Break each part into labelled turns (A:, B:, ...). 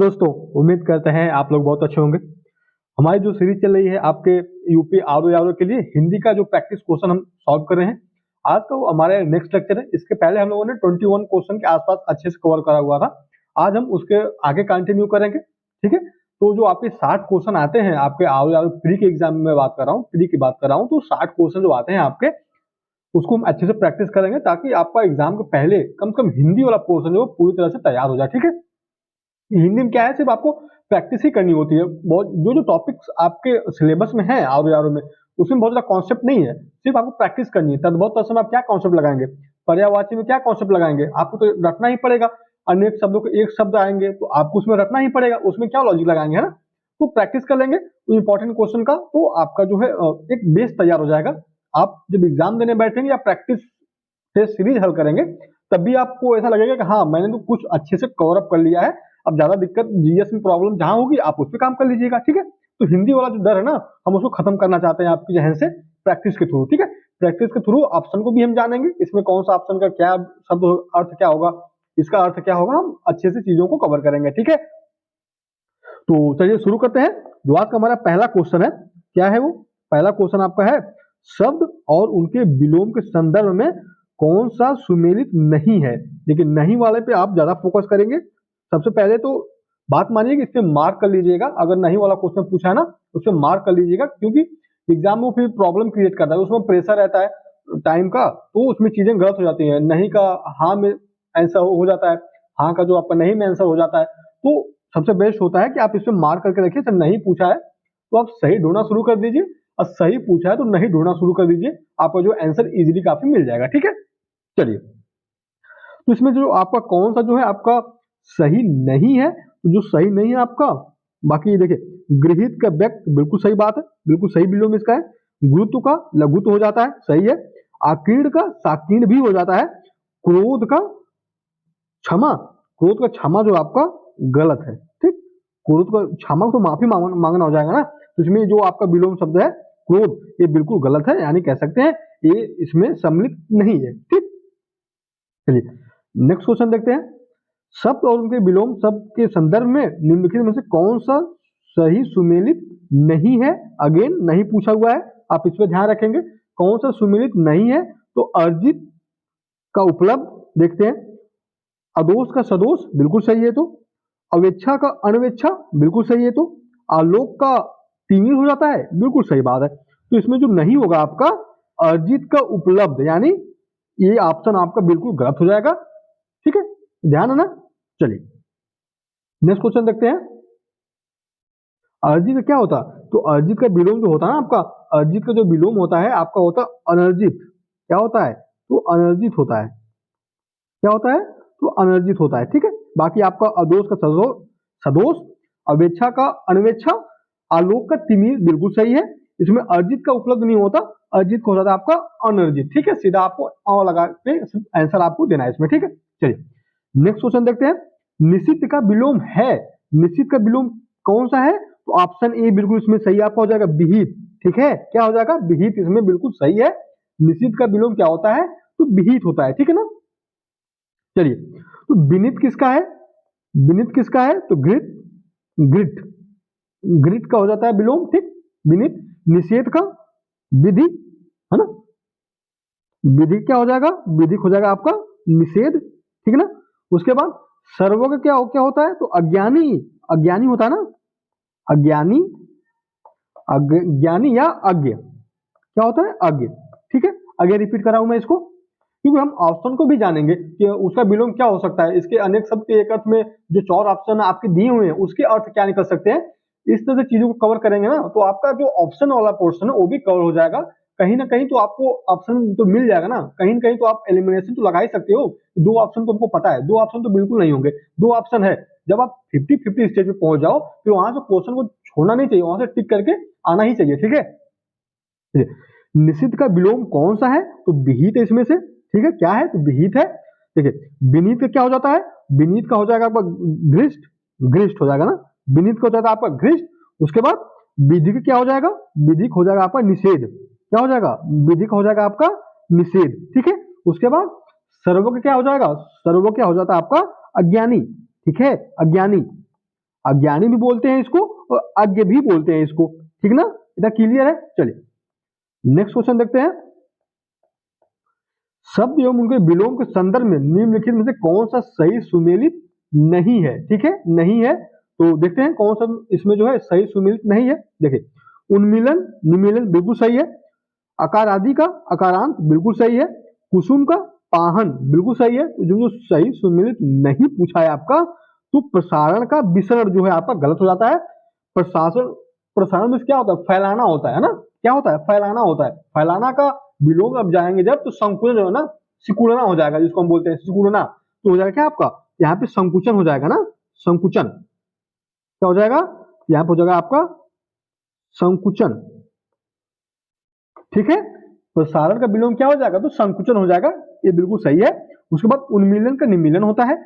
A: दोस्तों, उम्मीद करते हैं आप लोग बहुत अच्छे होंगे। हमारी जो सीरीज चल रही है आपके यूपी आरओ के लिए हिंदी का जो प्रैक्टिस क्वेश्चन हम सॉल्व कर रहे हैं। आज का वो हमारे नेक्स्ट लेक्चर है। इसके पहले हम लोगों ने 21 क्वेश्चन के आसपास अच्छे से कवर करा हुआ था। आज हम उसके आगे कंटिन्यू करेंगे, ठीक है। तो जो आपके 60 क्वेश्चन आते हैं आपके आरओ प्री के एग्जाम में बात कर रहा हूँ, प्री की बात कर रहा हूँ, तो 60 क्वेश्चन जो आते हैं आपके उसको हम अच्छे से प्रैक्टिस करेंगे ताकि आपका एग्जाम के पहले कम से कम हिंदी वाला पोर्शन जो पूरी तरह से तैयार हो जाए, ठीक है। हिंदी में क्या है, सिर्फ आपको प्रैक्टिस ही करनी होती है। बहुत जो जो टॉपिक्स आपके सिलेबस में है आर में उसमें बहुत ज्यादा कॉन्सेप्ट नहीं है, सिर्फ आपको प्रैक्टिस करनी है। तद्भव तत्सम आप क्या कॉन्सेप्ट लगाएंगे, पर्यायवाची में क्या कॉन्सेप्ट लगाएंगे, आपको तो रटना ही पड़ेगा। अनेक शब्दों के एक शब्द आएंगे तो आपको उसमें रटना ही पड़ेगा, उसमें क्या लॉजिक लगाएंगे, है ना। तो प्रैक्टिस कर लेंगे तो इंपॉर्टेंट क्वेश्चन का, तो आपका जो है एक बेस तैयार हो जाएगा। आप जब एग्जाम देने बैठेंगे या प्रैक्टिस से सीरीज हल करेंगे तब भी आपको ऐसा लगेगा कि हाँ मैंने तो कुछ अच्छे से कवर अप कर लिया है। अब ज्यादा दिक्कत जीएस में प्रॉब्लम जहां होगी आप उस पर काम कर लीजिएगा, ठीक है। तो हिंदी वाला जो डर है ना, हम उसको खत्म करना चाहते हैं आपकी जहन से प्रैक्टिस के थ्रू, ठीक है। प्रैक्टिस के थ्रू ऑप्शन को भी हम जानेंगे, इसमें कौन सा ऑप्शन का क्या शब्द अर्थ क्या होगा, इसका अर्थ क्या होगा, हम अच्छे से चीजों को कवर करेंगे, ठीक है। तो चलिए शुरू करते हैं। जो आज का हमारा पहला क्वेश्चन है, क्या है वो पहला क्वेश्चन आपका है, शब्द और उनके विलोम के संदर्भ में कौन सा सुमेलित नहीं है। लेकिन नहीं वाले पे आप ज्यादा फोकस करेंगे। सबसे पहले तो बात मानिए कि इस पे मार्क कर लीजिएगा। अगर नहीं वाला क्वेश्चन पूछा है ना उस पर मार्क कर लीजिएगा, क्योंकि एग्जाम में फिर प्रॉब्लम क्रिएट करता है, उसमें प्रेशर रहता है टाइम का, तो उसमें चीजें गलत हो जाती हैं। नहीं का हाँ में आंसर हो जाता है, हाँ का जो आपका नहीं में आंसर हो जाता है। तो सबसे बेस्ट होता है कि आप इस पे मार्क करके रखिए। सर नहीं पूछा है तो आप सही ढूंढना शुरू कर दीजिए, और सही पूछा है तो नहीं ढूंढना शुरू कर दीजिए, आपको जो आंसर इजीली काफी मिल जाएगा, ठीक है। चलिए, तो इसमें जो आपका कौन सा जो है आपका सही नहीं है, तो जो सही नहीं है आपका, बाकी देखिए गृहित का व्यक्त बिल्कुल सही बात है, बिल्कुल सही विलोम इसका है। गुरुत्व का लघुत्व हो जाता है, सही है। आकीर्ण का साकीर्ण भी हो जाता है। क्रोध का क्षमा, क्रोध का क्षमा जो आपका गलत है, ठीक। क्रोध का क्षमा तो माफी मांगना हो जाएगा ना, तो इसमें जो आपका विलोम शब्द है क्रोध, ये बिल्कुल गलत है, यानी कह सकते हैं ये इसमें सम्मिलित नहीं है, ठीक। चलिए नेक्स्ट क्वेश्चन देखते हैं। शब्द और उनके विलोम शब्द के संदर्भ में निम्नलिखित में से कौन सा सही सुमेलित नहीं है। अगेन नहीं पूछा हुआ है, आप इस पर ध्यान रखेंगे कौन सा सुमेलित नहीं है। तो अर्जित का उपलब्ध देखते हैं, अदोष का सदोष बिल्कुल सही है, तो अवेच्छा का अनवेच्छा बिल्कुल सही है, तो आलोक का तिमिर हो जाता है, बिल्कुल सही बात है। तो इसमें जो नहीं होगा आपका अर्जित का उपलब्ध, यानी ये ऑप्शन आपका बिल्कुल गलत हो जाएगा, ठीक है, ध्यान है ना। चलिए नेक्स्ट क्वेश्चन देखते हैं। अर्जित का क्या होता है, तो अर्जित का विलोम जो होता है ना आपका, अर्जित का जो विलोम होता है आपका होता है अनर्जित। क्या होता है, तो अनर्जित होता है। क्या होता है, तो अनर्जित होता है, ठीक है। बाकी आपका अदोष का सदोष, अवेच्छा का अनवेच्छा, आलोक का तिमिर बिल्कुल सही है। इसमें अर्जित का उपलब्ध नहीं होता, अर्जित को हो जाता है आपका अनर्जित, ठीक है। सीधा आपको अ लगा के आंसर आपको देना है इसमें, ठीक है। चलिए नेक्स्ट क्वेश्चन देखते हैं। निश्चित का विलोम है, निश्चित का विलोम कौन सा है, तो ऑप्शन ए बिल्कुल इसमें सही आपका हो जाएगा, विहित, ठीक है। क्या हो जाएगा, विहित, इसमें बिल्कुल सही है। निश्चित का विलोम क्या होता है, तो विहित होता है, ठीक है ना। चलिए, तो विनित किसका है, विनित किसका है, तो ग्रिट, ग्रिट, ग्रिट का हो जाता है विलोम, ठीक। विनित, निषेध का विधि, है ना, विधि क्या हो जाएगा, विधिक हो जाएगा आपका निषेध, ठीक है ना। उसके बाद सर्वों का क्या क्या होता है, तो अज्ञानी, अज्ञानी होता है ना, अज्ञानी, अज्ञानी या अज्ञ, क्या होता है, अज्ञ, ठीक है। अगे रिपीट कराऊं मैं इसको, क्योंकि हम ऑप्शन को भी जानेंगे कि उसका विलोम क्या हो सकता है। इसके अनेक शब्द के एक अर्थ में जो 4 ऑप्शन आपके दिए हुए हैं उसके अर्थ क्या निकल सकते हैं, इस तरह से चीजों को कवर करेंगे ना, तो आपका जो ऑप्शन वाला पोर्शन है वो भी कवर हो जाएगा। कहीं ना कहीं तो आपको ऑप्शन तो मिल जाएगा ना कहीं तो आप एलिमिनेशन तो लगा ही सकते हो। 2 ऑप्शन तो हमको पता है, 2 ऑप्शन तो बिल्कुल नहीं होंगे, 2 ऑप्शन है। जब आप 50-50 स्टेज पे पहुंच जाओ फिर वहां से क्वेश्चन को छोड़ना नहीं चाहिए, वहां से टिक करके आना ही चाहिए, ठीक है। निषिद्ध का विलोम कौन सा है, तो विहित है इसमें से, ठीक है। क्या है, तो विहित है। देखिए विनीत का क्या हो जाता है, विनीत का हो जाएगा आपका घृष्ट, घृष्ट हो जाएगा ना, विनीत का हो जाएगा आपका घृष्ट। उसके बाद विधि का क्या हो जाएगा, विधिक हो जाएगा आपका निषेध, क्या हो जाएगा, विधिक हो जाएगा आपका निषेध, ठीक है। उसके बाद सर्व का क्या हो जाएगा, सर्व क्या हो जाता है आपका अज्ञानी, ठीक है, अज्ञानी। अज्ञानी भी बोलते हैं इसको और अज्ञ भी बोलते हैं इसको, ठीक ना, इतना क्लियर है। चलिए नेक्स्ट क्वेश्चन देखते हैं। शब्द एवं उनके विलोम के संदर्भ में निम्नलिखित में से कौन सा सही सुमेलित नहीं है, ठीक है, नहीं है। तो देखते हैं कौन सा इसमें जो है सही सुमेलित नहीं है। देखिए उन्मीलन निमीलन बिल्कुल सही है, अकार आदि का अकारांत बिल्कुल सही है, कुसुम का पाहन बिल्कुल सही है। तो जो सही सुमेलित नहीं पूछा है आपका, तो प्रसारण का विसरण जो है आपका गलत हो जाता है। प्रसारण प्रसारण में क्या होता है, फैलाना होता है ना, क्या होता है, फैलाना होता है। फैलाना का विलोम अब जाएंगे जब, तो संकुचन जो है ना, सिकुड़ना हो जाएगा, जिसको हम बोलते हैं सिकुड़ना। तो हो जाएगा क्या आपका, यहाँ पे संकुचन हो जाएगा ना, संकुचन क्या हो जाएगा, यहाँ पे हो जाएगा आपका संकुचन, ठीक है। प्रसारण का विलोम क्या हो जाएगा, तो संकुचन हो जाएगा, ये बिल्कुल सही है। उसके बाद उन्मीलन का निमीलन होता है,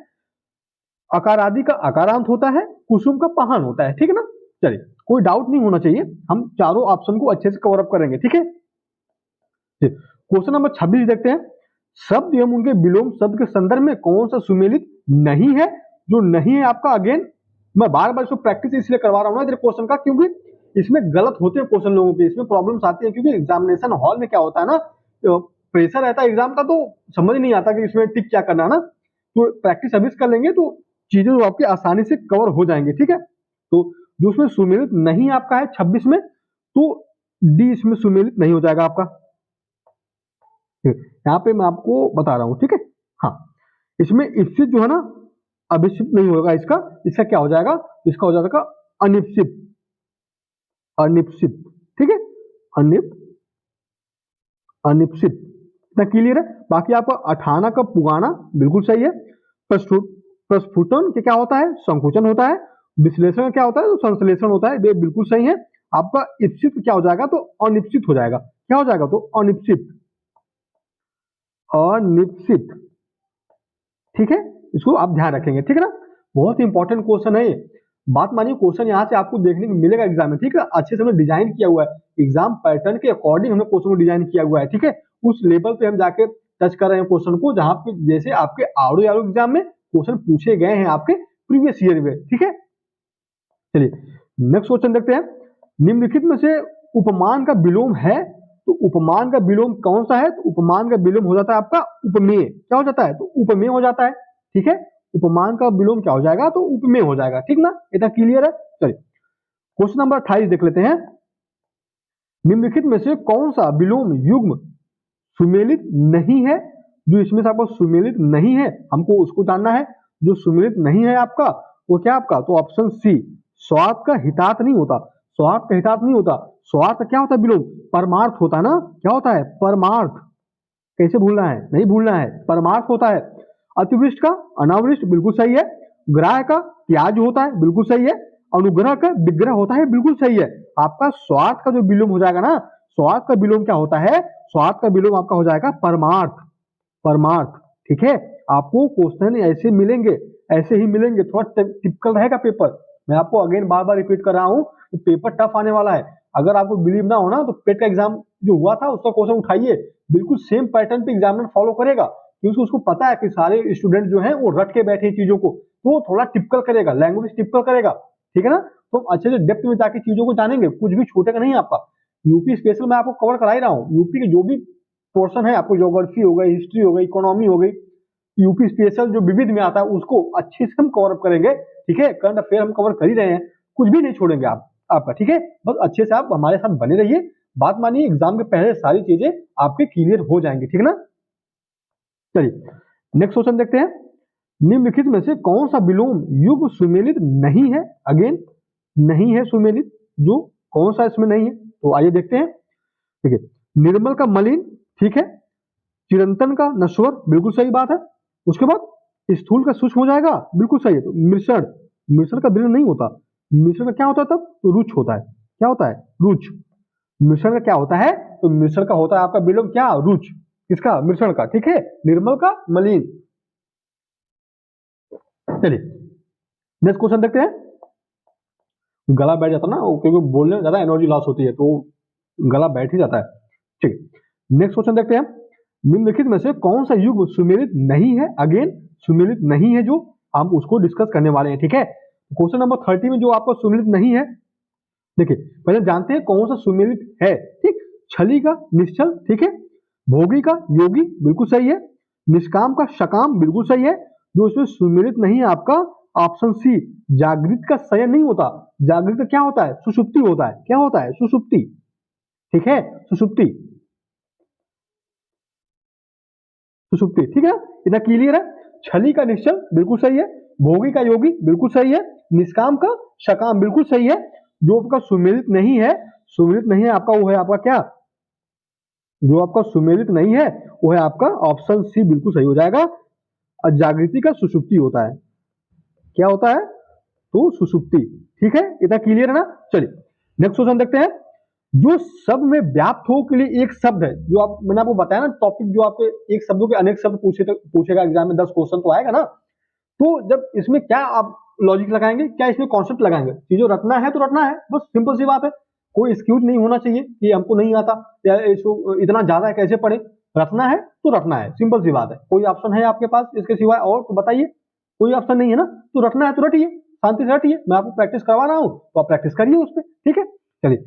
A: अकार आदि का अकारांत होता है, कुसुम का पाहन होता है, ठीक है ना। चलिए कोई डाउट नहीं होना चाहिए, हम चारों ऑप्शन को अच्छे से कवर अप करेंगे, ठीक है। क्वेश्चन नंबर 26 देखते हैं। शब्द एवं उनके विलोम शब्द के संदर्भ में कौन सा सुमेलित नहीं है। जो नहीं है आपका, अगेन मैं बार बार इसको प्रैक्टिस इसलिए करवा रहा हूँ ना क्वेश्चन का, क्योंकि इसमें गलत होते हैं क्वेश्चन लोगों के, इसमें प्रॉब्लम्स आती है। क्योंकि एग्जामिनेशन हॉल में क्या होता है ना, प्रेशर रहता है एग्जाम का, तो समझ नहीं आता कि इसमें टिक क्या करना है ना। तो प्रैक्टिस अभी कर लेंगे तो चीजें आपकी आसानी से कवर हो जाएंगे, ठीक है। तो जो उसमें सुमेलित नहीं आपका है 26 में, तो डी इसमें सुमेलित नहीं हो जाएगा आपका। यहाँ पे मैं आपको बता रहा हूं, ठीक है। हाँ, इसमें इप्सित जो है ना, अभिप्सित नहीं होगा इसका। इसका क्या हो जाएगा, इसका हो जाएगा अनिप्सित, अनिप्सित, ठीक है, अनिप्सित, इतना क्लियर है। बाकी आपका 58 का पुगाना बिल्कुल सही है। प्रस्फुटन के क्या होता है, संकुचन होता है। विश्लेषण क्या होता है, तो संश्लेषण होता है, ये बिल्कुल सही है। आपका इप्सित क्या हो जाएगा, तो अनिप्सित हो जाएगा। क्या हो जाएगा, तो अनिप्सित, अनिप्सित, ठीक है। इसको आप ध्यान रखेंगे, ठीक है ना। बहुत इंपॉर्टेंट क्वेश्चन है ये। बात मानिए क्वेश्चन यहाँ से आपको देखने को मिलेगा एग्जाम में, ठीक है। अच्छे से हमने डिजाइन किया हुआ है, एग्जाम पैटर्न के अकॉर्डिंग हमने क्वेश्चन को डिजाइन किया हुआ है, ठीक है। उस लेवल पे हम जाके टच कर रहे हैं क्वेश्चन को, जहां पे जैसे आपके आरो एग्जाम में क्वेश्चन पूछे गए हैं आपके प्रीवियस ईयर में, ठीक है। चलिए नेक्स्ट क्वेश्चन देखते हैं। निम्नलिखित में से उपमान का विलोम है, तो उपमान का विलोम कौन सा है, तो उपमान का विलोम हो जाता है आपका उपमेय। क्या हो जाता है, तो उपमेय हो जाता है, ठीक है। उपमान का विलोम क्या हो जाएगा, तो उपमेय हो जाएगा, ठीक ना, इतना क्लियर है। चलिए क्वेश्चन नंबर 28 देख लेते हैं। निम्नलिखित में से कौन सा विलोम युग्म सुमेलित नहीं है। जो इसमें से आपको सुमेलित नहीं है, हमको उसको जानना है। जो सुमेलित नहीं है आपका, वो क्या आपका, तो ऑप्शन सी, स्वार्थ का हितार्थ नहीं होता। स्वार्थ का हितार्थ नहीं होता। स्वार्थ क्या होता है विलोम, परमार्थ होता है ना। क्या होता है, परमार्थ, कैसे भूलना है, नहीं भूलना है, परमार्थ होता है। अतिवृष्ट का अनावृष्ट बिल्कुल सही है। ग्राह का त्याज होता है, बिल्कुल सही है। अनुग्रह का विग्रह होता है, बिल्कुल सही है। आपका स्वार्थ का जो विलोम हो जाएगा ना, स्वार्थ का विलोम क्या होता है, स्वार्थ का विलोम आपका हो जाएगा परमार्थ, परमार्थ, ठीक है। आपको क्वेश्चन ऐसे मिलेंगे, ऐसे ही मिलेंगे, थोड़ा टिपिकल रहेगा पेपर। मैं आपको अगेन बार बार रिपीट कर रहा हूँ, तो पेपर टफ आने वाला है। अगर आपको बिलीव ना हो ना, तो पेट का एग्जाम जो हुआ था उसका क्वेश्चन उठाइए, बिल्कुल सेम पैटर्न पे एग्जामिनर फॉलो करेगा, क्योंकि उसको पता है कि सारे स्टूडेंट जो हैं वो रट के बैठे चीजों को, तो वो थोड़ा टिपिकल करेगा, लैंग्वेज टिपिकल करेगा, ठीक है ना। तो अच्छे से डेप्थ में जाके चीजों को जानेंगे, कुछ भी छूटेगा नहीं आपका। यूपी स्पेशल मैं आपको कवर करा ही रहा हूँ। यूपी के जो भी पोर्शन है, आपको ज्योग्राफी हो गई, हिस्ट्री हो गई, इकोनॉमी हो गई, यूपी स्पेशल जो विविध में आता है उसको अच्छे से हम कवर अप करेंगे, ठीक है। करंट अफेयर हम कवर कर ही रहे हैं, कुछ भी नहीं छोड़ेंगे आपका, ठीक है। बस अच्छे से आप हमारे साथ बने रहिए। बात मानिए एग्जाम के पहले सारी चीजें आपके क्लियर हो जाएंगी, ठीक है ना। चलिए नेक्स्ट क्वेश्चन देखते हैं। निम्नलिखित में से कौन सा विलोम युग्म सुमेलित नहीं है। अगेन नहीं है सुमेलित, जो कौन सा इसमें नहीं है, तो आइए देखते हैं, ठीक है। निर्मल का मलिन, ठीक है। चिरंतन का नश्वर, बिल्कुल सही बात है। उसके बाद स्थूल का सूक्ष्म हो जाएगा, बिल्कुल सही है। तो मिश्रण, मिश्रण का दृढ़ नहीं होता। मिश्रण का क्या होता है तब, तो रुच होता है। क्या होता है, रुच। मिश्रण का क्या होता है, तो मिश्रण का होता है आपका विलोम क्या, रुच, किसका, मिश्रण का, ठीक है। निर्मल का मलिन। चलिए नेक्स्ट क्वेश्चन देखते हैं। गला बैठ जाता ना, क्योंकि बोलने में ज्यादा एनर्जी लॉस होती है, तो गला बैठ ही जाता है, ठीक है। नेक्स्ट क्वेश्चन देखते हैं। निम्नलिखित में से कौन सा युग्म सुमेलित नहीं है। अगेन सुमेलित नहीं है, जो हम उसको डिस्कस करने वाले हैं, ठीक है। क्वेश्चन नंबर 30 में जो आपका सुमेलित नहीं है, देखिए पहले जानते हैं कौन सा सुमेलित है। ठीक, छली का निश्चल, ठीक है, भोगी का योगी बिल्कुल सही है, निष्काम का सकाम बिल्कुल सही है। जो इसमें सुमेलित नहीं है आपका ऑप्शन सी, जागृत का शयन नहीं होता। जागृत का क्या होता है? सुषुप्ति होता है। क्या होता है? सुषुप्ति। ठीक है, सुषुप्ति, सुषुप्ति। ठीक है, इतना क्लियर है। छली का निश्चल बिल्कुल सही है, भोगी का योगी बिल्कुल सही है, निष्काम का सकाम बिल्कुल सही है। जो आपका सुमेलित नहीं है, सुमेलित नहीं है आपका, वो है आपका क्या? जो आपका सुमेलित नहीं है वो है आपका ऑप्शन सी बिल्कुल सही हो जाएगा। जागृति का सुषुप्ति होता है। क्या होता है? तो सुषुप्ति। ठीक है, इतना क्लियर है ना। चलिए नेक्स्ट क्वेश्चन देखते हैं। जो शब्द में व्याप्त हो के लिए एक शब्द है, जो आप मैंने आपको बताया ना टॉपिक, जो आपके एक शब्दों के अनेक शब्द पूछेगा एग्जाम में, 10 क्वेश्चन तो आएगा ना। तो जब इसमें क्या आप लॉजिक लगाएंगे, क्या इसमें कॉन्सेप्ट लगाएंगे? चीजों रटना है तो रटना है, बस सिंपल सी बात है। कोई एक्सक्यूज नहीं होना चाहिए कि हमको नहीं आता या इसको इतना ज्यादा है कैसे पढ़े। रटना है तो रटना है, सिंपल सी बात है। कोई ऑप्शन है आपके पास इसके सिवाय और तो बताइए। कोई ऑप्शन नहीं है ना, तो रटना है तो रटिए, शांति से रटिए। मैं आपको प्रैक्टिस करवा रहा हूँ तो आप प्रैक्टिस करिए उस पर। ठीक है, चलिए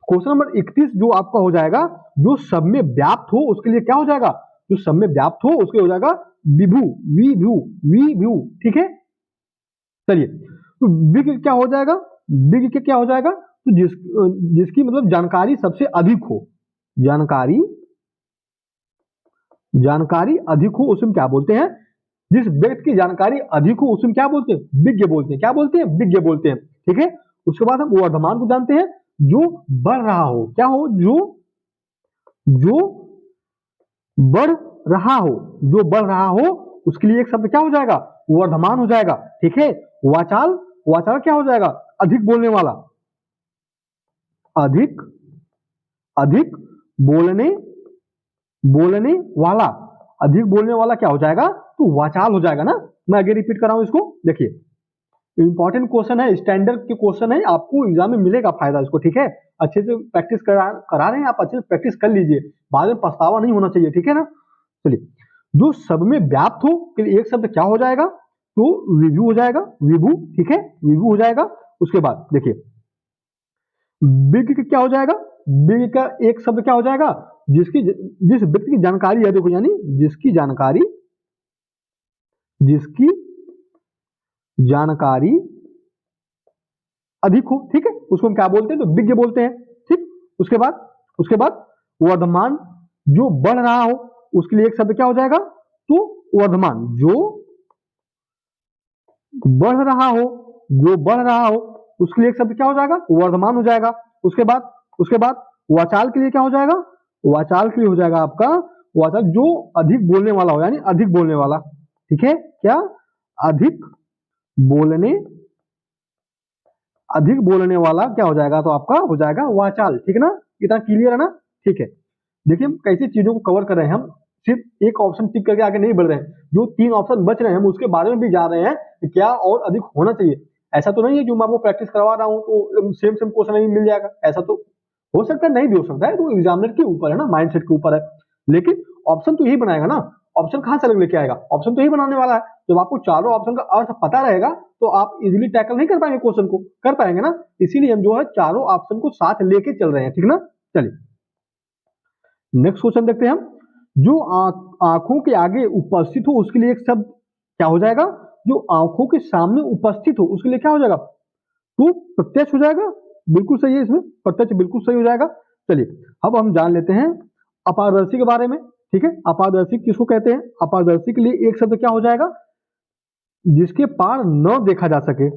A: क्वेश्चन नंबर 31 जो आपका हो जाएगा, जो सब में व्याप्त हो उसके लिए क्या हो जाएगा? जो सब में व्याप्त हो उसके हो जाएगा विभु, विभु, विभु। ठीक है, चलिए तो बिग क्या हो जाएगा? बिग के क्या हो जाएगा? तो जिसकी मतलब जानकारी सबसे अधिक हो, जानकारी, जानकारी अधिक हो उसमें क्या बोलते हैं? जिस व्यक्ति की जानकारी अधिक हो उसमें क्या बोलते हैं? विज्ञ बोलते हैं। क्या बोलते हैं? विज्ञ बोलते हैं। ठीक है, उसके बाद हम वर्धमान को जानते हैं, जो बढ़ रहा हो। क्या हो? जो बढ़ रहा हो, जो बढ़ रहा हो उसके लिए एक शब्द क्या हो जाएगा? वर्धमान हो जाएगा। ठीक है, वाचाल, वाचाल क्या हो जाएगा? अधिक बोलने वाला, अधिक, अधिक बोलने, बोलने वाला, अधिक बोलने वाला क्या हो जाएगा? तो वाचाल हो जाएगा ना। मैं आगे रिपीट कर रहा हूं इसको, देखिए इंपॉर्टेंट क्वेश्चन है, स्टैंडर्ड के क्वेश्चन है, आपको एग्जाम में मिलेगा फायदा इसको। ठीक है, अच्छे से प्रैक्टिस करा रहे हैं आप, अच्छे से प्रैक्टिस कर लीजिए, बाद में पछतावा नहीं होना चाहिए। ठीक है ना। चलिए, जो सब में व्याप्त हो के लिए एक शब्द क्या हो जाएगा? तो विभु हो जाएगा, विभु। ठीक है, विभु हो जाएगा। उसके बाद देखिए बिग क्या हो जाएगा? बिग का एक शब्द क्या हो जाएगा? जिस व्यक्ति की जानकारी है, देखो यानी जिसकी जानकारी, जिसकी जानकारी अधिक हो। ठीक है, उसको हम क्या बोलते हैं? तो विज्ञ बोलते हैं। ठीक, उसके बाद वर्धमान, जो बढ़ रहा हो उसके लिए एक शब्द क्या हो जाएगा? तो वर्धमान, जो बढ़ रहा हो, जो बढ़ रहा हो उसके लिए एक शब्द क्या हो जाएगा? वर्धमान हो जाएगा। उसके बाद वाचाल के लिए क्या हो जाएगा? वाचाल के लिए हो जाएगा आपका वाचाल, जो अधिक बोलने वाला हो, यानी अधिक बोलने वाला। ठीक है, क्या? अधिक बोलने, अधिक बोलने वाला क्या हो जाएगा? तो आपका हो जाएगा वाचाल। ठीक है ना, इतना क्लियर है ना। ठीक है, देखिए हम कैसी चीजों को कवर कर रहे हैं, हम सिर्फ एक ऑप्शन टिक करके आगे नहीं बढ़ रहे हैं। जो 3 ऑप्शन बच रहे हैं हम उसके बारे में भी जा रहे हैं कि क्या और अधिक होना चाहिए। ऐसा तो नहीं है जो मैं आपको प्रैक्टिस करवा रहा हूँ तो सेम सेम क्वेश्चन नहीं मिल जाएगा, ऐसा तो हो सकता है, नहीं भी हो सकता है, तो एग्जामिनर के ऊपर है ना, माइंडसेट के ऊपर है। लेकिन ऑप्शन तो यही बनाएगा ना, ऑप्शन कहां से अलग लेके आएगा? ऑप्शन तो यही बनाने वाला है। जब आपको चारों ऑप्शन का अर्थ पता रहेगा तो आप इजीली टैकल नहीं कर पाएंगे, क्वेश्चन को कर पाएंगे ना। इसीलिए हम जो है चारों ऑप्शन को साथ लेके चल रहे हैं। ठीक ना, चलिए नेक्स्ट क्वेश्चन देखते हैं हम। जो आंखों के आगे उपस्थित हो उसके लिए एक शब्द क्या हो जाएगा? जो आंखों के सामने उपस्थित हो उसके लिए क्या हो जाएगा? तो प्रत्यक्ष हो जाएगा। बिल्कुल सही है, इसमें प्रत्यक्ष बिल्कुल सही हो जाएगा। चलिए अब हम जान लेते हैं अपारदर्शी के बारे में। ठीक है, अपारदर्शी किसको कहते हैं? अपारदर्शी के लिए एक शब्द क्या हो जाएगा? जिसके पार न देखा जा सके,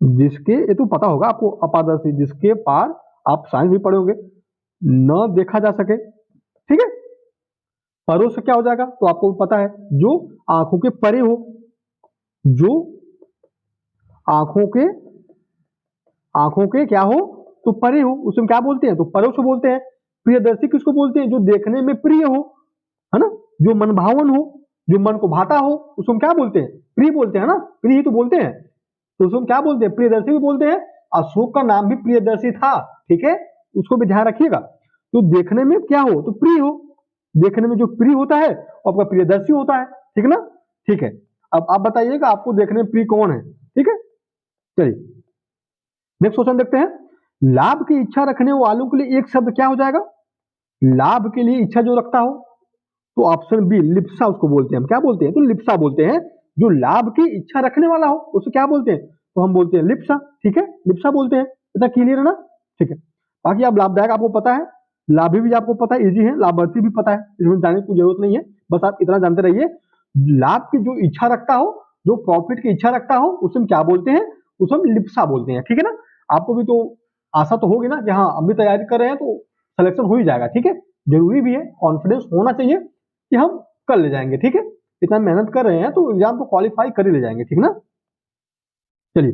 A: जिसके, ये तो पता होगा आपको, अपारदर्शी जिसके पार, आप साइंस भी पढ़े होंगे, न देखा जा सके। ठीक है, परों से क्या हो जाएगा? तो आपको पता है, जो आंखों के परे हो, जो आंखों के क्या हो? तो परे हो, उसमें क्या बोलते हैं? तो परोक्ष बोलते हैं। प्रियदर्शी किसको बोलते हैं? जो देखने में प्रिय हो, है ना, जो मनभावन हो, जो मन को भाता हो, उसको क्या बोलते हैं? प्रिय बोलते हैं ना, प्रिय तो बोलते हैं, तो उसको क्या बोलते हैं? प्रियदर्शी भी बोलते हैं। अशोक का नाम भी प्रियदर्शी था। ठीक है, उसको भी ध्यान रखिएगा। तो देखने में क्या हो? तो प्रिय हो, देखने में जो प्रिय होता है वो आपका प्रियदर्शी होता है। ठीक ना, ठीक है। अब आप बताइएगा आपको देखने में प्रिय कौन है? ठीक है। चलिए नेक्स्ट क्वेश्चन देखते हैं। लाभ की इच्छा रखने वालों के लिए एक शब्द क्या हो जाएगा? लाभ के लिए इच्छा जो रखता हो, तो ऑप्शन बी लिप्सा उसको बोलते हैं। हम क्या बोलते हैं? तो लिप्सा बोलते हैं। जो लाभ की इच्छा रखने वाला हो उसे क्या बोलते हैं? तो हम बोलते हैं लिप्सा। ठीक है, लिप्सा बोलते हैं। इतना क्लियर है ना? ठीक है। बाकी आप लाभदायक आपको पता है, लाभी भी आपको पता है, इजी है, लाभार्थी भी पता है, इसमें जानने की जरूरत नहीं है, बस आप इतना जानते रहिए। लाभ की जो इच्छा रखता हो, जो प्रॉफिट की इच्छा रखता हो, उसे हम क्या बोलते हैं? उसे हम लिप्सा बोलते हैं। ठीक है ना? आपको भी तो आशा तो होगी ना कि हाँ हम भी तैयारी कर रहे हैं तो सिलेक्शन हो ही जाएगा। ठीक है, जरूरी भी है, कॉन्फिडेंस होना चाहिए कि हम कर ले जाएंगे। ठीक है, इतना मेहनत कर रहे हैं तो एग्जाम को क्वालिफाई कर ही ले जाएंगे। ठीक ना? चलिए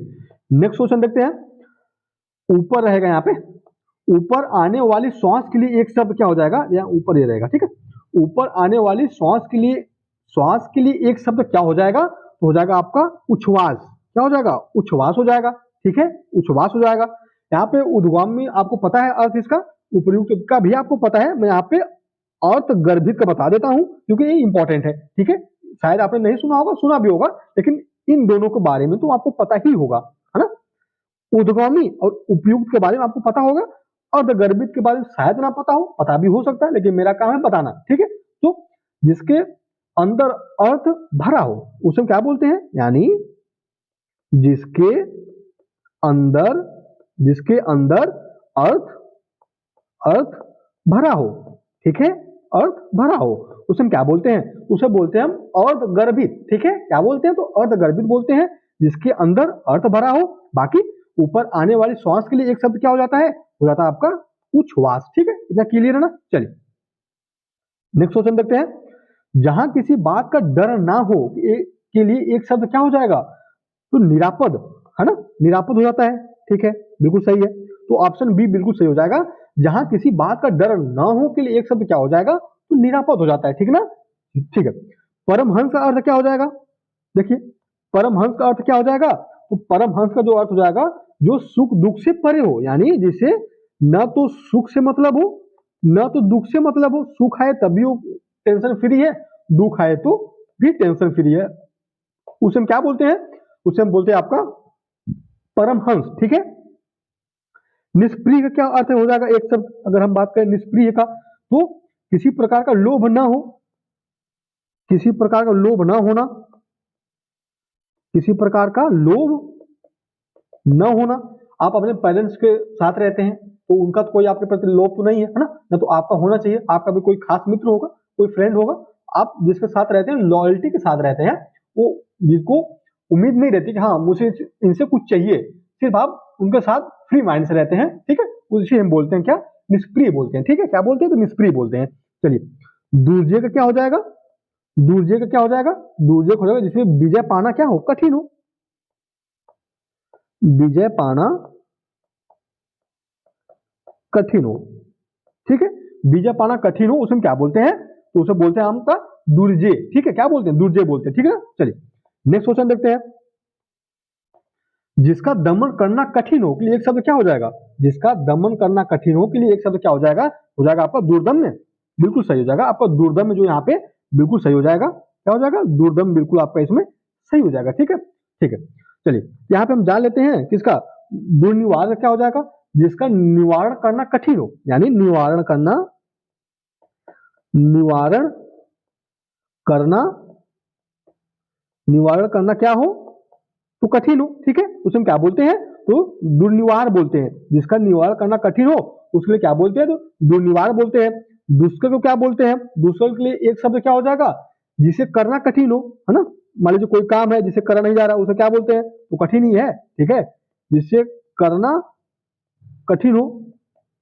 A: नेक्स्ट क्वेश्चन देखते हैं। ऊपर रहेगा यहाँ पे, ऊपर आने वाली श्वास के लिए एक शब्द क्या हो जाएगा? या ऊपर ये रहेगा। ठीक है, ऊपर आने वाली श्वास के लिए एक शब्द क्या हो जाएगा? तो हो जाएगा आपका उच्छ्वास। क्या हो जाएगा? उच्छ्वास हो जाएगा। ठीक है, उच्छ्वास हो जाएगा। यहाँ पे उद्गामी आपको पता है अर्थ इसका, उपयुक्त का भी आपको पता है। मैं यहाँ पे अर्थ गर्भित का बता देता हूं क्योंकि ये इंपॉर्टेंट है। ठीक है, शायद आपने नहीं सुना होगा, सुना भी होगा, लेकिन इन दोनों के बारे में तो आपको पता ही होगा, है ना? उद्गामी और उपयुक्त के बारे में आपको पता होगा, अर्धगर्भित के बारे में शायद ना पता हो, पता भी हो सकता है, लेकिन मेरा काम है बताना। ठीक है, तो जिसके अंदर अर्थ भरा हो उसे क्या बोलते हैं? यानी जिसके अंदर अर्थ भरा हो। ठीक है, अर्थ भरा हो उसे हम क्या बोलते हैं? उसे बोलते हैं हम अर्धगर्भित। ठीक है, क्या बोलते हैं? तो अर्धगर्भित बोलते हैं, जिसके अंदर अर्थ भरा हो। बाकी ऊपर आने वाली श्वास के लिए एक शब्द क्या हो जाता है? हो जाता है आपका उच्छ्वास। ठीक है, इतना क्लियर है ना? चलिए नेक्स्ट क्वेश्चन देखते हैं। जहां किसी बात का डर ना हो के लिए एक शब्द क्या हो जाएगा? तो निरापद, है ना? निरापद हो जाता है। ठीक है, बिल्कुल सही है। तो ऑप्शन बी बिल्कुल सही हो जाएगा। जहां किसी बात का डर ना हो के लिए एक शब्द क्या हो जाएगा? तो निरापद हो जाता है। ठीक ना? ठीक है। परमहंस का अर्थ क्या हो जाएगा? देखिए, परमहंस का अर्थ क्या हो जाएगा? तो परमहंस का जो अर्थ हो जाएगा, जो सुख दुख से परे हो, यानी जिसे न तो सुख से मतलब हो न तो दुख से मतलब हो। सुख है तभी वो टेंशन फ्री है, दुख है तो भी टेंशन फ्री है। उसे हम क्या बोलते हैं? उसे हम बोलते हैं आपका परमहंस। ठीक है। निष्प्रिय का क्या अर्थ हो जाएगा? एक शब्द अगर हम बात करें निष्प्रिय का, तो किसी प्रकार का लोभ ना हो, किसी प्रकार का लोभ ना होना, किसी प्रकार का लोभ न होना। आप अपने पेरेंट्स के साथ रहते हैं तो उनका तो कोई आपके प्रति लोभ तो नहीं है, है ना? ना तो आपका होना चाहिए। आपका भी कोई खास मित्र होगा, कोई फ्रेंड होगा, आप जिसके साथ रहते हैं लॉयल्टी के साथ रहते हैं, वो जिसको उम्मीद नहीं रहती कि हाँ मुझे इनसे कुछ चाहिए, सिर्फ आप उनके साथ फ्री माइंड से रहते हैं। ठीक है, उसे हम बोलते हैं क्या? निष्प्रिय बोलते हैं। ठीक है, क्या बोलते हैं? तो निष्प्रिय बोलते हैं। चलिए दुर्जय का क्या हो जाएगा? दुर्जय का क्या हो जाएगा? दुर्जय हो जाएगा जिसमें विजय पाना क्या हो? कठिन हो। विजय पाना कठिन हो। ठीक है, विजय पाना कठिन हो उसे हम क्या बोलते हैं? तो उसे बोलते हैं हम का दुर्जय। ठीक है, क्या बोलते हैं? दुर्जय बोलते हैं। ठीक है ना? चलिए नेक्स्ट क्वेश्चन देखते हैं। जिसका दमन करना कठिन हो के लिए एक शब्द क्या हो जाएगा? जिसका दमन करना कठिन हो के लिए एक शब्द क्या हो जाएगा? हो जाएगा आपका दुर्दम्य। बिल्कुल सही हो जाएगा आपका दुर्दम्य, जो यहाँ पे बिल्कुल सही हो जाएगा। क्या हो जाएगा? दुर्दम्य बिल्कुल आपका इसमें सही हो जाएगा। ठीक है, ठीक है। चलिए यहाँ पे हम जान लेते हैं किसका दुर्निवारण क्या हो जाएगा? जिसका निवारण करना कठिन हो, यानी निवारण करना क्या हो? तो कठिन हो। ठीक है, उसे हम क्या बोलते हैं? तो दुर्निवार बोलते हैं। जिसका निवारण करना कठिन हो उसके लिए क्या बोलते हैं? तो दुर्निवार बोलते हैं। दुष्कर को क्या बोलते हैं? दुष्कर के लिए एक शब्द क्या हो जाएगा? जिसे करना कठिन हो, है ना? मान लीजिए कोई काम है जिसे करा नहीं जा रहा, उसे क्या बोलते हैं? तो कठिन ही है। ठीक है, जिससे करना कठिन हो,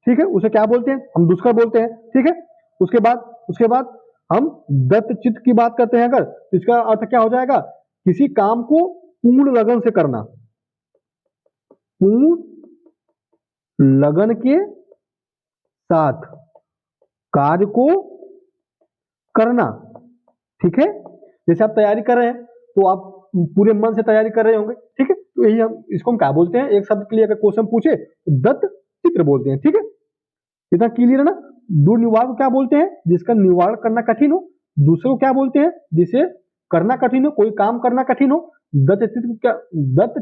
A: ठीक है, उसे क्या बोलते हैं? हम दुष्कर बोलते हैं। ठीक है, उसके बाद हम दत्त चित्त की बात करते हैं अगर, तो इसका अर्थ क्या हो जाएगा? किसी काम को पूर्ण लगन से करना, पूर्ण लगन के साथ कार्य को करना। ठीक है, जैसे आप तैयारी कर रहे हैं तो आप पूरे मन से तैयारी कर रहे होंगे। ठीक है, तो यही हम इसको हम क्या बोलते हैं? एक शब्द के लिए अगर क्वेश्चन पूछे तो दत्त चित्र बोलते हैं। ठीक है, इतना क्लियर है ना? दुर्निवार को क्या बोलते हैं? जिसका निवारण करना कठिन हो। दूसरे को क्या बोलते हैं? जिसे करना कठिन हो, कोई काम करना कठिन हो। दत्त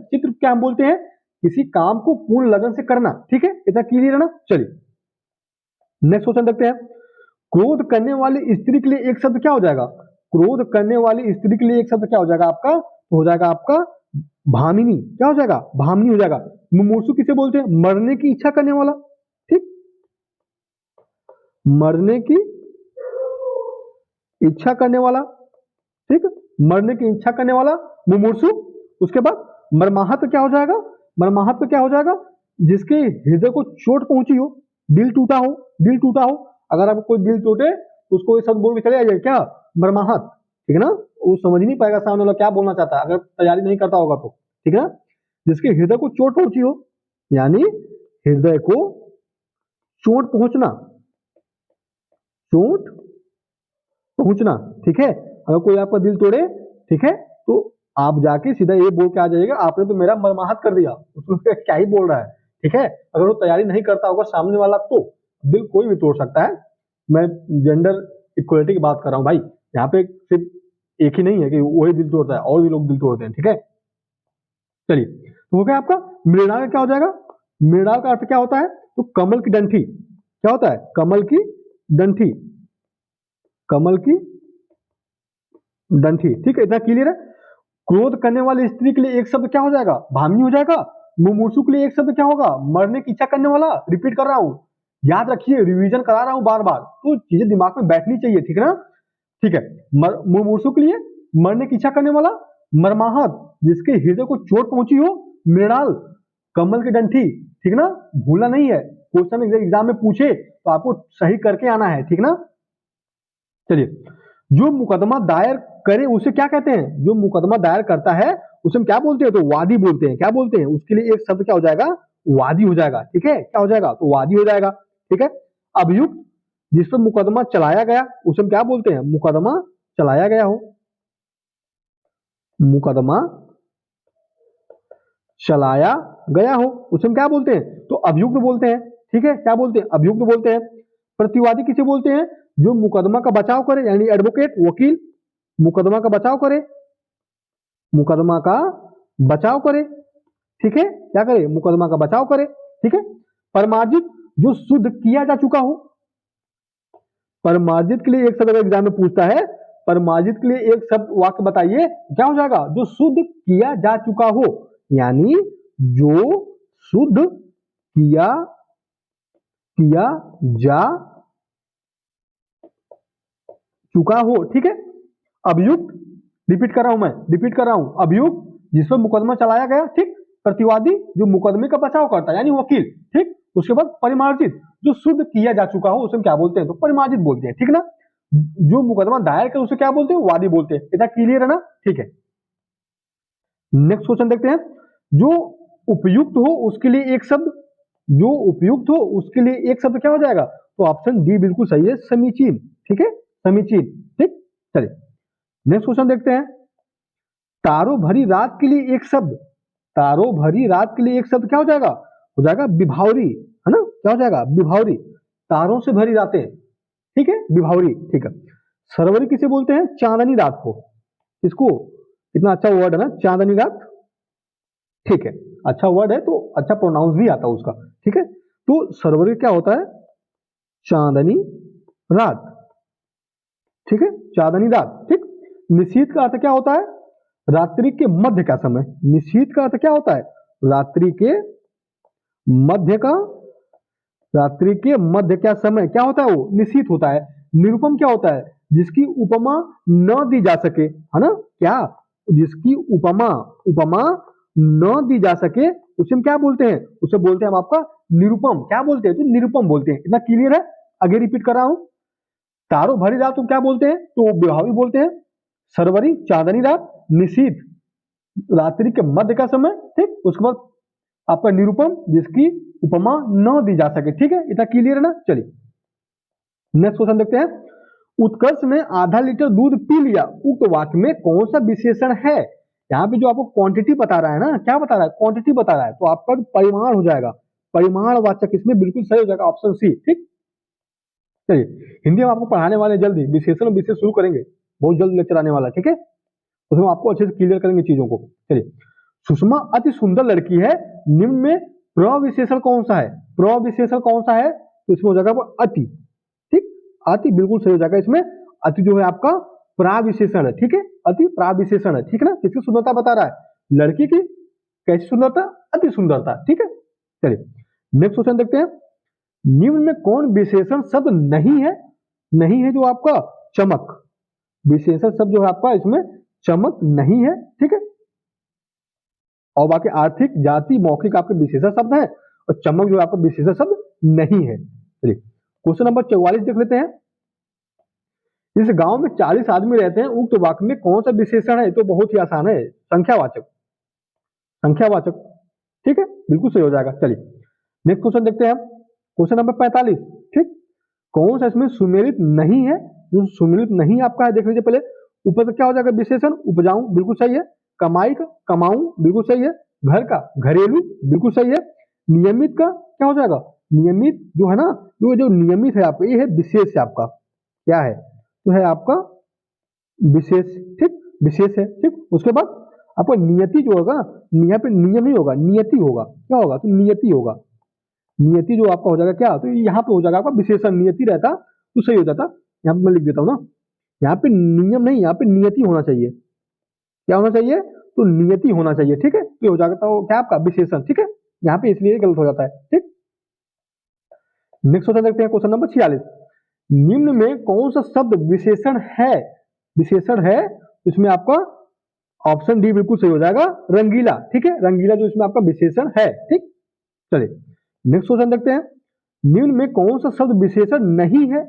A: चित्र क्या हम बोलते हैं? किसी काम को पूर्ण लगन से करना। ठीक है, इतना क्लियर है ना? चलिए नेक्स्ट क्वेश्चन देखते हैं। क्रोध करने वाली स्त्री के लिए एक शब्द क्या हो जाएगा? क्रोध करने वाली स्त्री के लिए एक शब्द क्या हो जाएगा आपका? हो जाएगा आपका भामिनी। क्या हो जाएगा? भामिनी हो जाएगा। मुमूर्षु किसे बोलते हैं? मरने की इच्छा करने वाला। ठीक, मरने की इच्छा करने वाला। ठीक, मरने की इच्छा करने वाला मुमूर्षु। उसके बाद मर्माहत क्या हो जाएगा? मर्माहत क्या हो जाएगा? जिसके हृदय को चोट पहुंची हो, दिल टूटा हो, दिल टूटा हो। अगर आपको कोई दिल टूटे तो उसको ये शब्द बोल के चले आइए, क्या? मर्माहत। ठीक है ना? वो समझ नहीं पाएगा सामने वाला क्या बोलना चाहता है अगर तैयारी नहीं करता होगा तो। ठीक है ना? जिसके हृदय को चोट पहुंची हो, यानी हृदय को चोट पहुंचना, चोट पहुंचना। ठीक है, अगर कोई आपका दिल तोड़े, ठीक है, तो आप जाके सीधा ये बोल के आ जाइएगा, आपने तो मेरा मर्माहत कर दिया। उसमें क्या ही बोल रहा है। ठीक है, अगर वो तैयारी नहीं करता होगा सामने वाला तो दिल कोई भी तोड़ सकता है। मैं जेंडर इक्वलिटी की बात कर रहा हूँ भाई, यहाँ पे सिर्फ एक ही नहीं है कि वही दिल तोड़ता है, और भी लोग दिल तोड़ते हैं। ठीक है, चलिए तो हो गया आपका मृणाल का क्या हो जाएगा? मृणाल का अर्थ क्या होता है? तो कमल की डंठी। क्या होता है? कमल की डंठी, कमल की डंठी। ठीक है, इतना क्लियर है? क्रोध करने वाली स्त्री के लिए एक शब्द क्या हो जाएगा? भामिनी हो जाएगा। मुमूर्षु के लिए एक शब्द क्या होगा? मरने की इच्छा करने वाला। रिपीट कर रहा हूं, याद रखिए, रिवीजन करा रहा हूं बार बार, तो चीजें दिमाग में बैठनी चाहिए। ठीक है ना? ठीक है, मुमूर्षु के लिए मरने की इच्छा करने वाला। मर्माहत, जिसके हृदय को चोट पहुंची हो। मृणाल, कमल की डंठी। ठीक ना? भूलना नहीं है, क्वेश्चन एग्जाम में पूछे तो आपको सही करके आना है। ठीक ना? चलिए, जो मुकदमा दायर करे उसे क्या कहते हैं? जो मुकदमा दायर करता है उसे हम क्या बोलते हैं? तो वादी बोलते हैं। क्या बोलते हैं? उसके लिए एक शब्द क्या हो जाएगा? वादी हो जाएगा। ठीक है, क्या हो जाएगा? तो वादी हो जाएगा। ठीक है, अभियुक्त, जिस पर मुकदमा चलाया गया उसे हम क्या बोलते हैं? मुकदमा चलाया गया हो, मुकदमा चलाया गया हो उसे हम क्या बोलते हैं? तो अभियुक्त बोलते हैं। ठीक है, क्या बोलते हैं? अभियुक्त बोलते हैं। प्रतिवादी किसे बोलते हैं? जो मुकदमा का बचाव करे, यानी एडवोकेट, वकील, मुकदमा का बचाव करे, मुकदमा का बचाव करे। ठीक है, क्या करे? मुकदमा का बचाव करे। ठीक है, परमार्जित, जो शुद्ध किया जा चुका हो। परमार्जित के लिए एक शब्द एग्जाम में पूछता है, परमार्जित के लिए एक शब्द वाक्य बताइए, क्या हो जाएगा? जो शुद्ध किया जा चुका हो, यानी जो शुद्ध किया जा चुका हो। ठीक है, अभियुक्त, रिपीट कर रहा हूं मैं, रिपीट कर रहा हूं, अभियुक्त जिस पर मुकदमा चलाया गया। ठीक, प्रतिवादी जो मुकदमे का बचाव करता है, यानी वकील। ठीक, उसके बाद परिमार्जित, जो शुद्ध किया जा चुका हो उसे क्या बोलते हैं? तो परिमार्जित बोलते हैं। ठीक ना? जो मुकदमा दायर करे उसे क्या बोलते हैं? वादी बोलते हैं। इतना क्लियर है ना? ठीक है, नेक्स्ट क्वेश्चन देखते हैं। जो उपयुक्त हो उसके लिए एक शब्द, जो उपयुक्त हो उसके लिए एक शब्द क्या हो जाएगा? तो ऑप्शन डी बिल्कुल सही है, समीचीन। ठीक है, समीचीन। ठीक, चलिए नेक्स्ट क्वेश्चन देखते हैं। तारो भरी रात के लिए एक शब्द, तारो भरी रात के लिए एक शब्द क्या हो जाएगा? हो जाएगा विभावरी। है ना? क्या हो जाएगा? विभावरी। तारों से भरी रातें। ठीक है, विभावरी। ठीक है, सरवरी किसे बोलते हैं? चांदनी रात को। इसको, इतना अच्छा वर्ड है ना, चांदनी रात। ठीक है, अच्छा वर्ड है तो अच्छा प्रोनाउंस भी आता है उसका। ठीक है, तो सरवरी क्या होता है? चांदनी रात। ठीक है, चांदनी रात। ठीक, निशीथ का अर्थ क्या होता है? रात्रि के मध्य का समय। निशीथ का अर्थ क्या होता है? रात्रि के मध्य का, रात्रि के मध्य का समय क्या होता है? वो निशीथ होता है। निरुपम क्या होता है? जिसकी उपमा न दी जा सके। है ना? क्या? जिसकी उपमा, उपमा न दी जा सके उसे हम क्या बोलते हैं? उसे बोलते हैं हम आपका निरुपम। क्या बोलते हैं? तो निरुपम बोलते हैं। इतना क्लियर है? आगे रिपीट कर रहा हूं, तारो भरी रात को क्या बोलते हैं? तो विभावी बोलते हैं। सरवरी, चांदनी रात, निशीथ रात्रि के मध्य का समय। ठीक, उसके बाद आपका निरुपम, जिसकी उपमा न दी जा सके। ठीक है, इतना क्लियर है ना? चलिए नेक्स्ट क्वेश्चन देखते हैं। उत्कर्ष ने आधा लीटर दूध पी लिया, उक्त वाक्य में कौन सा विशेषण है? यहाँ पे जो आपको क्वांटिटी बता रहा है ना, क्या बता रहा है? क्वांटिटी बता रहा है, तो आपका परिमाण हो जाएगा। परिमाण वाचक इसमें बिल्कुल सही हो जाएगा, ऑप्शन सी। ठीक, चलिए हिंदी में आपको पढ़ाने वाले जल्दी विशेषण विशेष शुरू करेंगे, बहुत जल्द लेक्चर आने वाला। ठीक है, उसमें आपको अच्छे से क्लियर करेंगे चीजों को। चलिए, सुषमा अति सुंदर लड़की है, निम्न में प्रविशेषण कौन सा है? प्रविशेषण कौन सा है? तो इसमें हो जाएगा अति। ठीक, अति बिल्कुल सही हो जाएगा। इसमें अति जो है आपका प्राविशेषण है। ठीक है, अति प्राविशेषण है। ठीक है ना, किसकी सुंदरता बता रहा है? लड़की की। कैसी सुंदरता? अति सुंदरता। ठीक है, चलिए नेक्स्ट क्वेश्चन देखते हैं। निम्न में कौन विशेषण शब्द नहीं है? नहीं है जो आपका चमक। विशेषण शब्द जो है आपका इसमें चमक नहीं है। ठीक है, और बाकी आर्थिक, जाति, मौखिक आपके विशेषण शब्द है, और चमक जो है आपका विशेषण शब्द नहीं है। चलिए क्वेश्चन नंबर 44 देख लेते हैं। इस गांव में 40 आदमी रहते हैं, उक्त वाक्य में कौन सा विशेषण है? तो बहुत ही आसान है, संख्यावाचक। संख्यावाचक। ठीक है, बिल्कुल सही हो जाएगा। चलिए नेक्स्ट क्वेश्चन देखते हैं हम। Question number 45। ठीक, कौन सा इसमें सुमेलित नहीं है? जो सुमेलित नहीं आपका है, देख लीजिए पहले। ऊपर से क्या हो जाएगा? विशेषण। उपजाऊ बिल्कुल सही है। कमाई का कमाऊं बिल्कुल सही है। घर का घरेलू बिल्कुल सही है। नियमित का क्या हो जाएगा? नियमित जो है ना, जो नियमित है आपका, ये है विशेष है आपका। क्या है? तो है आपका विशेष। ठीक, विशेष है। ठीक, उसके बाद आपका नियति जो होगा, यहाँ पे नियम नहीं होगा, नियति होगा। क्या होगा? तो नियति होगा। नियति जो आपका हो जाएगा क्या? तो यहाँ पे हो जाएगा आपका विशेषण। नियति रहता तो सही हो जाता। यहाँ पे मैं लिख देता हूँ ना, यहाँ पे नियम नहीं, यहाँ पे नियति होना चाहिए। क्या होना चाहिए? तो नियति होना चाहिए। ठीक है, तो हो जाएगा तो क्या आपका विशेषण। ठीक है, यहाँ पे इसलिए गलत हो जाता है। ठीक, नेक्स्ट क्वेश्चन देखते हैं। Question number 46। निम्न में कौन सा शब्द विशेषण है? विशेषण है, इसमें आपका ऑप्शन डी बिल्कुल सही हो जाएगा, रंगीला। ठीक है, रंगीला जो इसमें आपका विशेषण है। ठीक, चलिए नेक्स्ट क्वेश्चन देखते हैं। निम्न में कौन सा शब्द विशेषण नहीं है?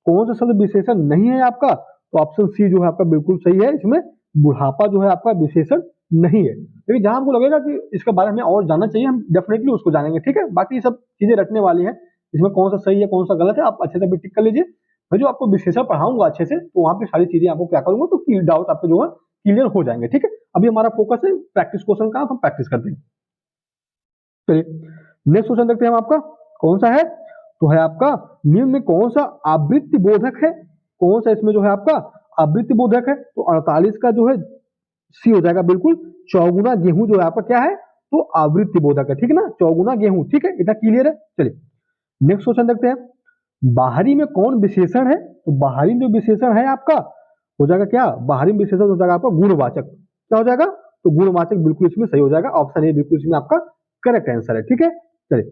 A: कौन सा शब्द विशेषण नहीं है आपका? तो ऑप्शन सी जो है आपका बिल्कुल सही है। इसमें बुढ़ापा जो है आपका विशेषण नहीं है। लेकिन जहां हमको लगेगा कि इसके बारे में और जानना चाहिए, हम डेफिनेटली उसको जानेंगे। ठीक है, बाकी सब चीजें रटने वाली है। इसमें कौन सा सही है कौन सा गलत है आप अच्छे से भी टिक कर लीजिए। मैं जो आपको विशेषण पढ़ाऊंगा अच्छे से, तो वहां पे सारी चीजें आपको क्या करूंगा, तो डाउट आपके जो है क्लियर हो जाएंगे। ठीक है, अभी हमारा फोकस है प्रैक्टिस क्वेश्चन का, हम प्रैक्टिस करते हैं। चलिए नेक्स्ट क्वेश्चन देखते हैं हम आपका। कौन सा है? तो है आपका निम्न में कौन सा आवृत्ति बोधक है? कौन सा इसमें जो है आपका आवृत्ति बोधक है? तो 48 का जो है सी हो जाएगा बिल्कुल। चौगुना गेहूं जो है आपका क्या है? तो आवृत्ति बोधक है। ठीक है ना, चौगुना गेहूं। ठीक है, इतना क्लियर है। चलिए नेक्स्ट क्वेश्चन देखते हैं। बाहरी में कौन विशेषण है? तो बाहरी जो विशेषण है आपका हो जाएगा क्या? बाहरी विशेषण हो जाएगा आपका गुणवाचक। क्या हो जाएगा? तो गुणवाचक बिल्कुल इसमें सही हो जाएगा। ऑप्शन ए बिल्कुल इसमें आपका करेक्ट आंसर है। ठीक है, चलिए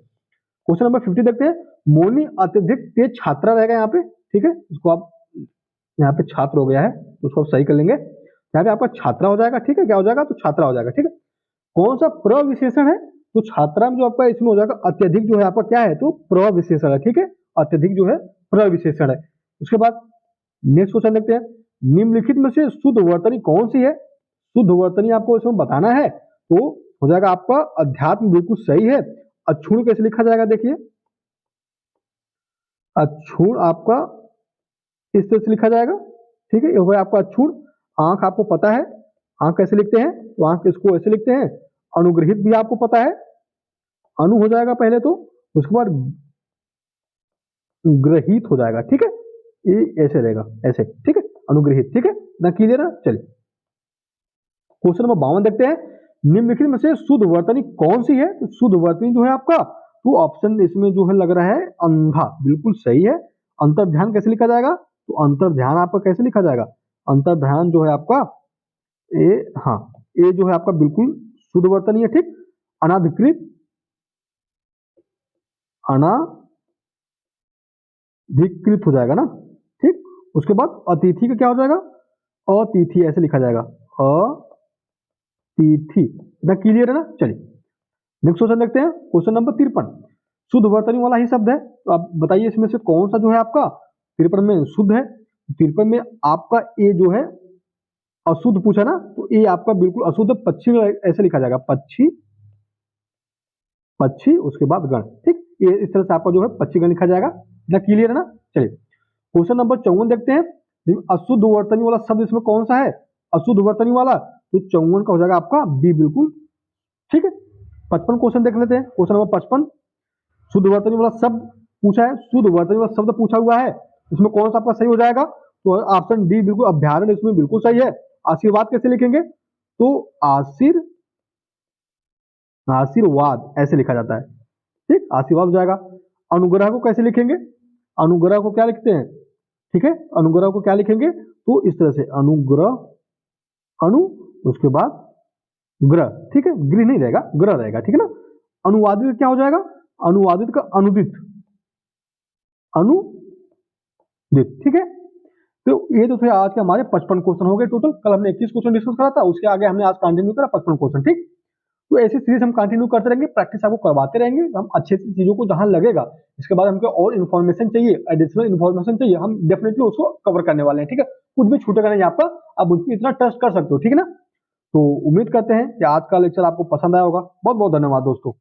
A: क्वेश्चन नंबर 50 देखते हैं। मोनी अत्यधिक तेज छात्रा रहेगा यहाँ पे। ठीक है, इसको आप यहाँ पे छात्र हो गया है तो उसको आप सही कर लेंगे। यहाँ पे आपका छात्रा हो जाएगा। ठीक है, क्या हो जाएगा? तो छात्रा हो जाएगा। ठीक है, कौन सा प्रविशेषण है? तो छात्रा में जो आपका इसमें हो जाएगा अत्यधिक जो है आपका क्या है? तो प्रविशेषण है। ठीक है, अत्यधिक जो है प्रविशेषण है। उसके बाद नेक्स्ट क्वेश्चन देखते हैं। निम्नलिखित में से शुद्ध वर्तनी कौन सी है? शुद्ध वर्तनी आपको इसमें बताना है, तो हो जाएगा आपका अध्यात्म बिल्कुल सही है। अक्षुण कैसे लिखा जाएगा? देखिए, अक्षुण आपका इस तरह से लिखा जाएगा। ठीक है, ये हो आपका अक्षुण। आंख आपको पता है, आंख कैसे लिखते हैं? तो आंख इसको ऐसे लिखते हैं। अनुग्रहित भी आपको पता है, अनु हो जाएगा पहले, तो उसके बाद ग्रहित हो जाएगा। ठीक है, ये ऐसे रहेगा, ऐसे। ठीक है, अनुग्रहित। ठीक है ना, क्लियर है। चलिए क्वेश्चन नंबर 52 देखते हैं। निम्नलिखित में से शुद्ध वर्तनी कौन सी है? तो शुद्ध वर्तनी जो है आपका, तो ऑप्शन इसमें जो है लग रहा है अंधा। बिल्कुल सही है। अंतर ध्यान कैसे लिखा जाएगा? तो अंतर ध्यान आपका कैसे लिखा जाएगा? अंतर ध्यान जो है आपका ए, हाँ, ये जो है आपका बिल्कुल शुद्ध वर्तनी है। ठीक, अनाधिकृत, अनाधिकृत हो जाएगा ना। ठीक, उसके बाद अतिथि का क्या हो जाएगा? अतिथि ऐसे लिखा जाएगा, अतिथि। इतना क्लियर है ना। चलिए नेक्स्ट क्वेश्चन देखते हैं। क्वेश्चन नंबर 53 शुद्ध वर्तनी वाला ही शब्द है, तो आप बताइए इसमें से कौन सा जो है आपका 53 में शुद्ध है? 53 में आपका ए जो है अशुद्ध पूछा ना, तो ये आपका बिल्कुल अशुद्ध। पक्षी ऐसे लिखा जाएगा, पक्षी, पक्षी, उसके बाद गण। ठीक, ये इस तरह से आपका जो है पक्षी गण लिखा जाएगा। ना क्लियर है ना। चलिए क्वेश्चन नंबर 54 देखते हैं। अशुद्ध वर्तनी वाला शब्द इसमें कौन सा है? अशुद्ध वर्तनी वाला, तो 54 का हो जाएगा आपका बी बिल्कुल। ठीक है, 55 क्वेश्चन देख लेते हैं। क्वेश्चन नंबर 55 शुद्ध वर्तनी वाला शब्द पूछा है, शुद्ध वर्तनी वाला शब्द पूछा हुआ है, इसमें कौन सा आपका सही हो जाएगा? तो ऑप्शन डी बिल्कुल अभ्यारण इसमें बिल्कुल सही है। आशीर्वाद कैसे लिखेंगे? तो आशीर्वाद ऐसे लिखा जाता है। ठीक, आशीर्वाद हो जाएगा। अनुग्रह को कैसे लिखेंगे? अनुग्रह को क्या लिखते हैं? ठीक है, अनुग्रह को क्या लिखेंगे? तो इस तरह से अनुग्रह, अनु, उसके बाद ग्रह। ठीक है, गृह नहीं रहेगा, ग्रह रहेगा। ठीक है ना। अनुवादित क्या हो जाएगा? अनुवादित का अनुदित, अनुदित। ठीक है, तो ये तो थे आज के हमारे 55 क्वेश्चन हो गए टोटल। कल हमने 21 क्वेश्चन डिस्कस करा था, उसके आगे हमने आज कंटिन्यू करा 55 क्वेश्चन। ठीक, तो ऐसी सीरीज हम कंटिन्यू करते रहेंगे, प्रैक्टिस आपको करवाते रहेंगे। हम अच्छी अच्छी चीजों को जहां लगेगा, इसके बाद हमको और इन्फॉर्मेशन चाहिए, एडिशनल इन्फॉर्मेशन चाहिए, हम डेफिनेटली उसको कवर करने वाले हैं। ठीक है, कुछ भी छूटेगा नहीं आपका, आप मुझ पर इतना ट्रस्ट कर सकते हो। ठीक है ना। तो उम्मीद करते हैं कि आज का लेक्चर आपको पसंद आया होगा। बहुत बहुत धन्यवाद दोस्तों।